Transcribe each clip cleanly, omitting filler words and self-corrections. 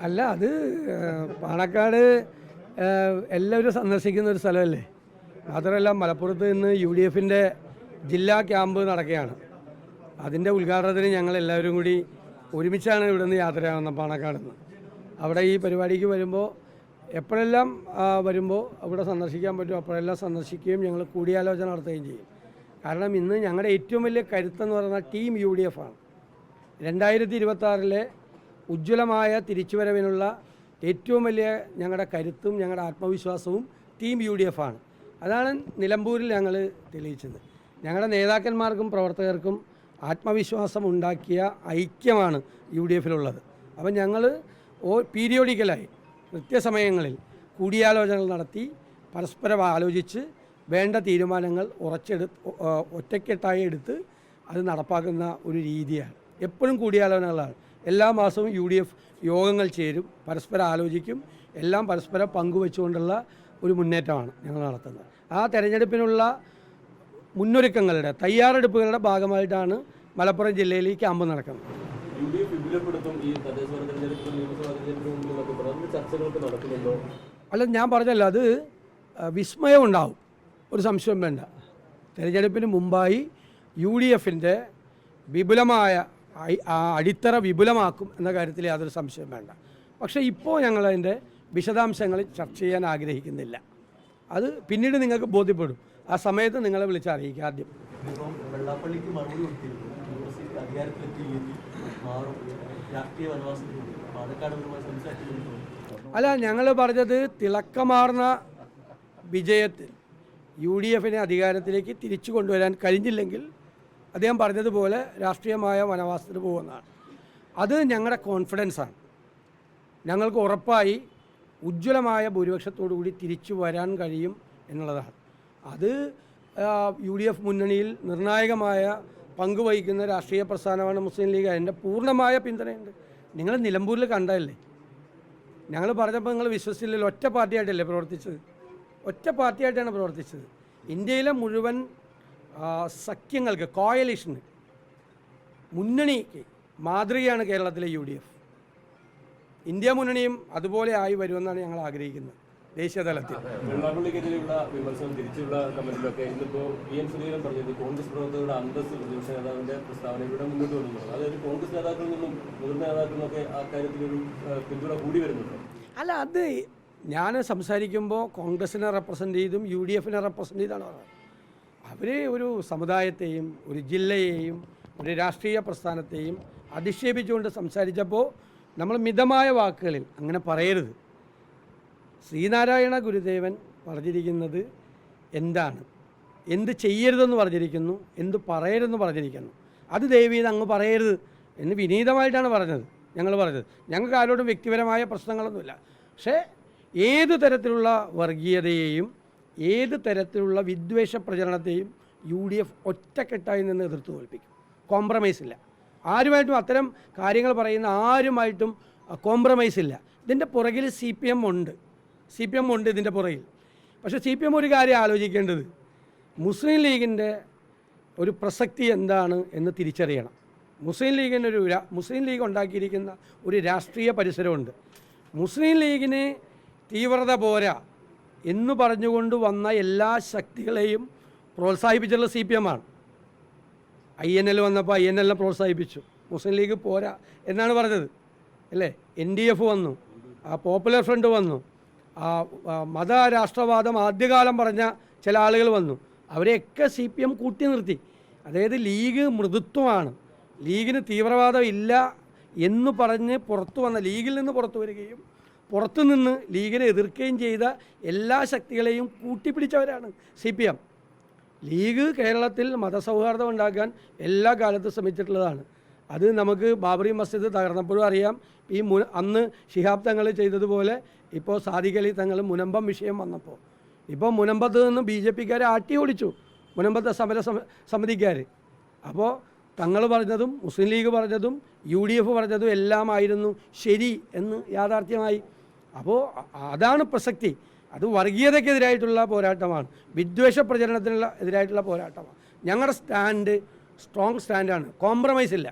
അല്ല അത് പാണക്കാട് എല്ലാവരും സന്ദർശിക്കുന്ന ഒരു സ്ഥലമല്ലേ. മാത്രമല്ല മലപ്പുറത്ത് നിന്ന് UDFൻ്റെ ജില്ലാ ക്യാമ്പ് നടക്കുകയാണ്. അതിൻ്റെ ഉദ്ഘാടനത്തിന് ഞങ്ങൾ എല്ലാവരും കൂടി ഒരുമിച്ചാണ് ഇവിടെ നിന്ന് യാത്രയാകുന്നത് പാണക്കാട് നിന്ന്. അവിടെ ഈ പരിപാടിക്ക് വരുമ്പോൾ എപ്പോഴെല്ലാം വരുമ്പോൾ അവിടെ സന്ദർശിക്കാൻ പറ്റും അപ്പോഴെല്ലാം സന്ദർശിക്കുകയും ഞങ്ങൾ കൂടിയാലോചന നടത്തുകയും ചെയ്യും. കാരണം ഇന്ന് ഞങ്ങളുടെ ഏറ്റവും വലിയ കരുത്തെന്ന് പറയുന്നത് ടീം UDF ആണ്. 2026 ഉജ്ജ്വലമായ തിരിച്ചുവരവിനുള്ള ഏറ്റവും വലിയ ഞങ്ങളുടെ കരുത്തും ഞങ്ങളുടെ ആത്മവിശ്വാസവും ടീം UDF ആണ്. അതാണ് നിലമ്പൂരിൽ ഞങ്ങൾ തെളിയിച്ചത്. ഞങ്ങളുടെ നേതാക്കന്മാർക്കും പ്രവർത്തകർക്കും ആത്മവിശ്വാസം ഉണ്ടാക്കിയ ഐക്യമാണ് UDFിലുള്ളത്. അപ്പം ഞങ്ങൾ പീരിയോഡിക്കലായി കൃത്യസമയങ്ങളിൽ കൂടിയാലോചനകൾ നടത്തി പരസ്പരം ആലോചിച്ച് വേണ്ട തീരുമാനങ്ങൾ ഒറ്റക്കെട്ടായി എടുത്ത് അത് നടപ്പാക്കുന്ന ഒരു രീതിയാണ്. എപ്പോഴും കൂടിയാലോചനകളാണ്. എല്ലാ മാസവും UDF യോഗങ്ങൾ ചേരും, പരസ്പരം ആലോചിക്കും, എല്ലാം പരസ്പരം പങ്കുവെച്ചുകൊണ്ടുള്ള ഒരു മുന്നേറ്റമാണ് ഞങ്ങൾ നടത്തുന്നത്. ആ തെരഞ്ഞെടുപ്പിനുള്ള മുന്നൊരുക്കങ്ങളുടെ തയ്യാറെടുപ്പുകളുടെ ഭാഗമായിട്ടാണ് മലപ്പുറം ജില്ലയിൽ ഈ ക്യാമ്പ് നടക്കുന്നത്. അല്ല, ഞാൻ പറഞ്ഞല്ലോ, അത് വിസ്മയം ഉണ്ടാവും, ഒരു സംശയം വേണ്ട. തെരഞ്ഞെടുപ്പിന് മുമ്പായി UDFൻ്റെ വിപുലമായ അടിത്തറ വിപുലമാക്കും എന്ന കാര്യത്തിൽ യാതൊരു സംശയം വേണ്ട. പക്ഷേ ഇപ്പോൾ ഞങ്ങളതിൻ്റെ വിശദാംശങ്ങൾ ചർച്ച ചെയ്യാൻ ആഗ്രഹിക്കുന്നില്ല. അത് പിന്നീട് നിങ്ങൾക്ക് ബോധ്യപ്പെടും. ആ സമയത്ത് നിങ്ങളെ വിളിച്ചറിയിക്കുക. ആദ്യം അല്ല, ഞങ്ങൾ പറഞ്ഞത് തിളക്കമാർന്ന വിജയത്തിൽ UDFനെ അധികാരത്തിലേക്ക് തിരിച്ചു കൊണ്ടുവരാൻ കഴിഞ്ഞില്ലെങ്കിൽ അദ്ദേഹം പറഞ്ഞതുപോലെ രാഷ്ട്രീയമായ വനവാസത്തിന് പോകുന്നതാണ്. അത് ഞങ്ങളുടെ കോൺഫിഡൻസാണ്. ഞങ്ങൾക്ക് ഉറപ്പായി ഉജ്ജ്വലമായ ഭൂരിപക്ഷത്തോടു കൂടി തിരിച്ചു വരാൻ കഴിയും എന്നുള്ളതാണ്. അത് UDF മുന്നണിയിൽ നിർണായകമായ പങ്കുവഹിക്കുന്ന രാഷ്ട്രീയ പ്രസ്ഥാനമാണ് മുസ്ലിം ലീഗ്. അതിൻ്റെ പൂർണ്ണമായ പിന്തുണയുണ്ട്. നിങ്ങൾ നിലമ്പൂരിൽ കണ്ടതല്ലേ, ഞങ്ങൾ പറഞ്ഞപ്പോൾ നിങ്ങൾ വിശ്വസിച്ചില്ലല്ലോ. ഒറ്റ പാർട്ടിയായിട്ടല്ലേ പ്രവർത്തിച്ചത്? ഒറ്റ പാർട്ടിയായിട്ടാണ് പ്രവർത്തിച്ചത്. ഇന്ത്യയിലെ മുഴുവൻ സഖ്യങ്ങൾക്ക്, കോയലിഷന്, മുന്നണിക്ക് മാതൃകയാണ് കേരളത്തിലെ UDF. ഇന്ത്യ മുന്നണിയും അതുപോലെ ആയി വരുമെന്നാണ് ഞങ്ങൾ ആഗ്രഹിക്കുന്നത് ദേശീയ തലത്തിൽ. വെള്ളാപ്പള്ളിക്കെതിരെയുള്ള വിമർശനം തിരിച്ചുള്ള കമന്റിലൊക്കെ ഇന്നിപ്പോൾ PM സുധീരൻ പറഞ്ഞത് കോൺഗ്രസ് പ്രവർത്തകരുടെ അന്തസ് പ്രതിപക്ഷ നേതാവിന്റെ പ്രസ്താവനയുടെ മുന്നോട്ട് വന്നു. അതായത് കോൺഗ്രസ് നേതാക്കളിൽ നിന്നും മുതിർന്ന നേതാക്കളിൽ നിന്നൊക്കെ ആ കാര്യത്തിലൊരു പിന്തുണ കൂടി വരുന്നുണ്ട്. അല്ല, അത് ഞാൻ സംസാരിക്കുമ്പോൾ കോൺഗ്രസിനെ റെപ്രസെൻ്റ് ചെയ്തും UDFനെ റെപ്രസെൻ്റ് ചെയ്താണ് പറഞ്ഞത്. അവർ ഒരു സമുദായത്തെയും ഒരു ജില്ലയെയും ഒരു രാഷ്ട്രീയ പ്രസ്ഥാനത്തെയും അധിക്ഷേപിച്ചുകൊണ്ട് സംസാരിച്ചപ്പോൾ നമ്മൾ മിതമായ വാക്കുകളിൽ അങ്ങനെ പറയരുത്. ശ്രീനാരായണ ഗുരുദേവൻ പറഞ്ഞിരിക്കുന്നത് എന്താണ്, എന്ത് ചെയ്യരുതെന്ന് പറഞ്ഞിരിക്കുന്നു, എന്ത് പറയരുതെന്ന് പറഞ്ഞിരിക്കുന്നു. അത് ദയവീത് അങ്ങ് പറയരുത് എന്ന് വിനീതമായിട്ടാണ് പറഞ്ഞത്. ഞങ്ങൾ പറഞ്ഞത് ഞങ്ങൾക്ക് ആരോടും വ്യക്തിപരമായ പ്രശ്നങ്ങളൊന്നുമില്ല. പക്ഷേ ഏത് തരത്തിലുള്ള വർഗീയതയെയും ഏത് തരത്തിലുള്ള വിദ്വേഷ പ്രചരണത്തെയും UDF ഒറ്റക്കെട്ടായി നിന്ന് എതിർത്ത് തോൽപ്പിക്കും. കോംപ്രമൈസ് ഇല്ല. ആരുമായിട്ടും അത്തരം കാര്യങ്ങൾ പറയുന്ന ആരുമായിട്ടും കോംപ്രമൈസ് ഇല്ല. ഇതിൻ്റെ പുറകിൽ CPM ഉണ്ട് ഇതിൻ്റെ പുറകിൽ. പക്ഷേ CPM ഒരു കാര്യം ആലോചിക്കേണ്ടത്, മുസ്ലിം ലീഗിൻ്റെ ഒരു പ്രസക്തി എന്താണ് എന്ന് തിരിച്ചറിയണം. മുസ്ലിം ലീഗ് ഉണ്ടാക്കിയിരിക്കുന്ന ഒരു രാഷ്ട്രീയ പരിസരമുണ്ട്. മുസ്ലിം ലീഗിന് തീവ്രത പോരാ എന്ന് പറഞ്ഞുകൊണ്ട് വന്ന എല്ലാ ശക്തികളെയും പ്രോത്സാഹിപ്പിച്ചുള്ള CPM ആണ്. INL വന്നപ്പോൾ INLനെ പ്രോത്സാഹിപ്പിച്ചു. മുസ്ലിം ലീഗ് പോരാ എന്നാണ് പറഞ്ഞത് അല്ലേ. NDF വന്നു, പോപ്പുലർ ഫ്രണ്ട് വന്നു, മതരാഷ്ട്രവാദം ആദ്യകാലം പറഞ്ഞ ചില ആളുകൾ വന്നു. അവരെയൊക്കെ CPM കൂട്ടി നിർത്തി. അതായത് ലീഗ് മൃദുത്വമാണ്, ലീഗിന് തീവ്രവാദം ഇല്ല എന്ന് പറഞ്ഞ് ലീഗിൽ നിന്ന് പുറത്തു വരികയും പുറത്തുനിന്ന് ലീഗിനെ എതിർക്കുകയും ചെയ്ത എല്ലാ ശക്തികളെയും കൂട്ടിപ്പിടിച്ചവരാണ് CPM. ലീഗ് കേരളത്തിൽ മതസൗഹാർദ്ദം ഉണ്ടാക്കാൻ എല്ലാ കാലത്തും ശ്രമിച്ചിട്ടുള്ളതാണ്. അത് നമുക്ക് ബാബറി മസ്ജിദ് തകർന്നപ്പോഴും അറിയാം. അന്ന് ശിഹാബ് തങ്ങൾ ചെയ്തതുപോലെ ഇപ്പോൾ സാദിഖ് അലി തങ്ങൾ മുനമ്പം വിഷയം വന്നപ്പോൾ ഇപ്പോൾ മുനമ്പത്ത് നിന്ന് BJPക്കാരെ ആട്ടി ഓടിച്ചു, മുനമ്പത്തെ സമിതിക്കാർ. അപ്പോൾ തങ്ങൾ പറഞ്ഞതും മുസ്ലിം ലീഗ് പറഞ്ഞതും UDF പറഞ്ഞതും എല്ലാമായിരുന്നു ശരി എന്ന് യാഥാർത്ഥ്യമായി. അപ്പോൾ അതാണ് പ്രസക്തി. അത് വർഗീയതയ്ക്കെതിരായിട്ടുള്ള പോരാട്ടമാണ്, വിദ്വേഷ പ്രചരണത്തിനുള്ള എതിരായിട്ടുള്ള പോരാട്ടമാണ്. ഞങ്ങളുടെ സ്റ്റാൻഡ് സ്ട്രോങ് സ്റ്റാൻഡാണ്, കോംപ്രമൈസ് ഇല്ല.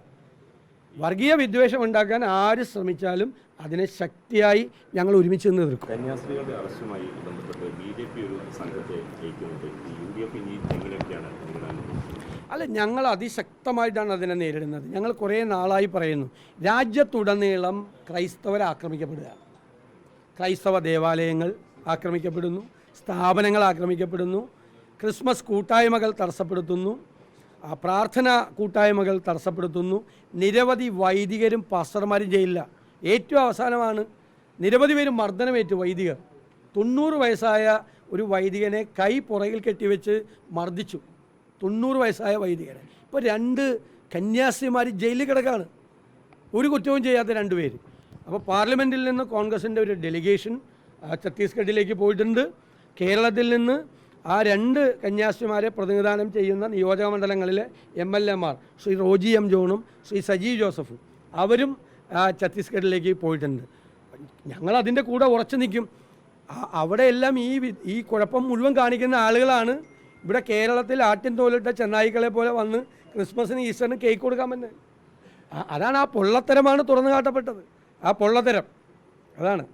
വർഗീയ വിദ്വേഷം ഉണ്ടാക്കാൻ ആര് ശ്രമിച്ചാലും അതിനെ ശക്തിയായി ഞങ്ങൾ ഒരുമിച്ച് നിന്ന് എതിർക്കും. കന്യാസ്ത്രീകളുടെ അറസ്റ്റുമായി ബന്ധപ്പെട്ട് BJP ഒരു സംഘത്തെ അയക്കുന്നുണ്ട്. UDF ഇനി എങ്ങനെയൊക്കെയാണ് അല്ല, ഞങ്ങൾ അതിശക്തമായിട്ടാണ് അതിനെ നേരിടുന്നത്. ഞങ്ങൾ കുറേ നാളായി പറയുന്നു, രാജ്യത്തുടനീളം ക്രൈസ്തവരെ ആക്രമിക്കപ്പെടുകയാണ്. ക്രൈസ്തവ ദേവാലയങ്ങൾ ആക്രമിക്കപ്പെടുന്നു, സ്ഥാപനങ്ങൾ ആക്രമിക്കപ്പെടുന്നു, ക്രിസ്മസ് കൂട്ടായ്മകൾ തടസ്സപ്പെടുത്തുന്നു, പ്രാർത്ഥന കൂട്ടായ്മകൾ തടസ്സപ്പെടുത്തുന്നു. നിരവധി വൈദികരും പാസ്റ്റർമാരും ജയിലില്ല. ഏറ്റവും അവസാനമാണ് നിരവധി പേരും മർദ്ദനമേറ്റു വൈദികർ. 90 വയസ്സായ ഒരു വൈദികനെ കൈ പുറകിൽ കെട്ടിവെച്ച് മർദ്ദിച്ചു. 90 വയസ്സായ വൈദികനെ. ഇപ്പോൾ 2 കന്യാസ്ത്രീമാർ ജയിലിൽ കിടക്കുകയാണ്, ഒരു കുറ്റവും ചെയ്യാത്ത 2 പേര്. അപ്പോൾ പാർലമെൻറ്റിൽ നിന്ന് കോൺഗ്രസിൻ്റെ ഒരു ഡെലിഗേഷൻ ഛത്തീസ്ഗഡിലേക്ക് പോയിട്ടുണ്ട്. കേരളത്തിൽ നിന്ന് ആ 2 കന്യാസ്ത്രീമാരെ പ്രതിനിധാനം ചെയ്യുന്ന നിയോജക മണ്ഡലങ്ങളിലെ MLAമാർ ശ്രീ റോജി M. ജോണും ശ്രീ സജീവ് ജോസഫും അവരും ഛത്തീസ്ഗഡിലേക്ക് പോയിട്ടുണ്ട്. ഞങ്ങൾ അതിൻ്റെ കൂടെ ഉറച്ചു നിൽക്കും. അവിടെയെല്ലാം ഈ കുഴപ്പം മുഴുവൻ കാണിക്കുന്ന ആളുകളാണ് ഇവിടെ കേരളത്തിൽ ആട്ടിൻ തോലിട്ട ചെന്നായിക്കളെ പോലെ വന്ന് ക്രിസ്മസിന് ഈസ്റ്ററിന് കേക്ക് കൊടുക്കാൻ പറ്റുന്നത്. അതാണ്, ആ പൊള്ളത്തരമാണ് തുറന്നു കാട്ടപ്പെട്ടത്. ആ പൊള്ളത്തരം അതാണ്.